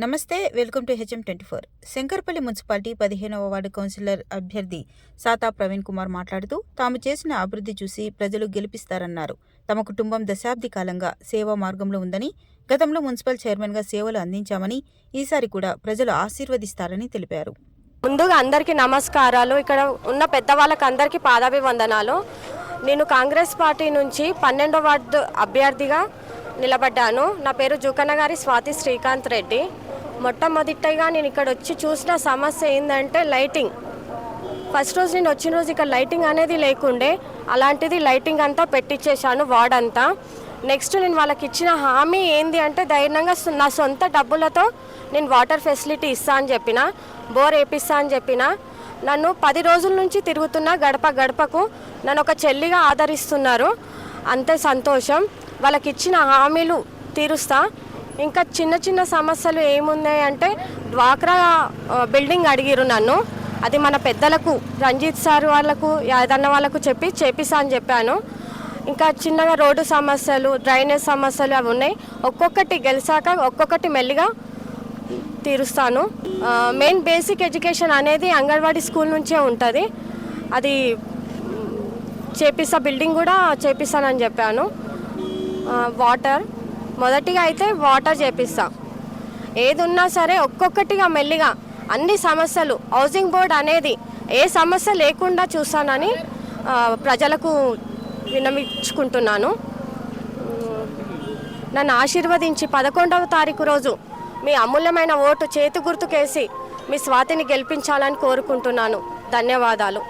నమస్తే, welcome to HM24. Shankarpalli municipality 15వ ward councillor అభ్యర్థి సాతా ప్రవీణ్ కుమార్ మాట్లాడుతూ తాము చేసిన అభివృద్ధి చూసి ప్రజలు గెలిపిస్తారన్నారు. తమ కుటుంబం దశాబ్ది కాలంగా సేవా మార్గంలో ఉందని, గతంలో మున్సిపల్ చైర్మన్గా సేవలు అందించామని, ఈసారి కూడా ప్రజలు ఆశీర్వదిస్తారని తెలిపారు. ముందుగా అందరికీ నమస్కారాలు. ఇక్కడ ఉన్న పెద్దవాళ్ళకి అందరికీ పాదాభివందనాలు. నేను కాంగ్రెస్ పార్టీ నుంచి 12వ వార్డు అభ్యర్థిగా నిలబడ్డాను. నా పేరు జూకన్నగారి స్వాతి శ్రీకాంత్ రెడ్డి. మొట్టమొదటిగా నేను ఇక్కడ వచ్చి చూసిన సమస్య ఏంటంటే లైటింగ్. ఫస్ట్ రోజు నేను వచ్చిన రోజు ఇక్కడ లైటింగ్ అనేది లేకుండే, అలాంటిది లైటింగ్ అంతా పెట్టించేశాను వార్డ్ అంతా. నెక్స్ట్ నేను వాళ్ళకి ఇచ్చిన హామీ ఏంది అంటే ధైర్యంగా నా సొంత డబ్బులతో నేను వాటర్ ఫెసిలిటీ ఇస్తా అని చెప్పిన, బోర్ వేపిస్తా అని చెప్పిన. నన్ను 10 రోజుల నుంచి తిరుగుతున్నా గడప గడపకు, నన్ను ఒక చెల్లిగా ఆదరిస్తున్నారు. అంతే సంతోషం. వాళ్ళకి ఇచ్చిన హామీలు తీరుస్తా. ఇంకా చిన్న చిన్న సమస్యలు ఏమున్నాయి అంటే డ్వాక్రా బిల్డింగ్ అడిగిరు నన్ను. అది మన పెద్దలకు రంజిత్ సార్ వాళ్ళకు యాదన్న వాళ్ళకు చెప్పి చేపిస్తా అని చెప్పాను. ఇంకా చిన్నగా రోడ్డు సమస్యలు, డ్రైనేజ్ సమస్యలు అవి ఉన్నాయి. ఒక్కొక్కటి గెలిచాక ఒక్కొక్కటి మెల్లిగా తీరుస్తాను. మెయిన్ బేసిక్ ఎడ్యుకేషన్ అనేది అంగన్వాడీ స్కూల్ నుంచే ఉంటుంది. అది చేపిస్తా, బిల్డింగ్ కూడా చేపిస్తానని చెప్పాను. వాటర్ మొదటిగా అయితే వాటర్ చేపిస్తా. ఏది ఉన్నా సరే ఒక్కొక్కటిగా మెల్లిగా అన్ని సమస్యలు, హౌసింగ్ బోర్డ్ అనేది ఏ సమస్య లేకుండా చూస్తానని ప్రజలకు విన్నవించుకుంటున్నాను. నన్ను ఆశీర్వదించి 11వ తారీఖు రోజు మీ అమూల్యమైన ఓటు చేతి గుర్తుకేసి మీ స్వాతిని గెలిపించాలని కోరుకుంటున్నాను. ధన్యవాదాలు.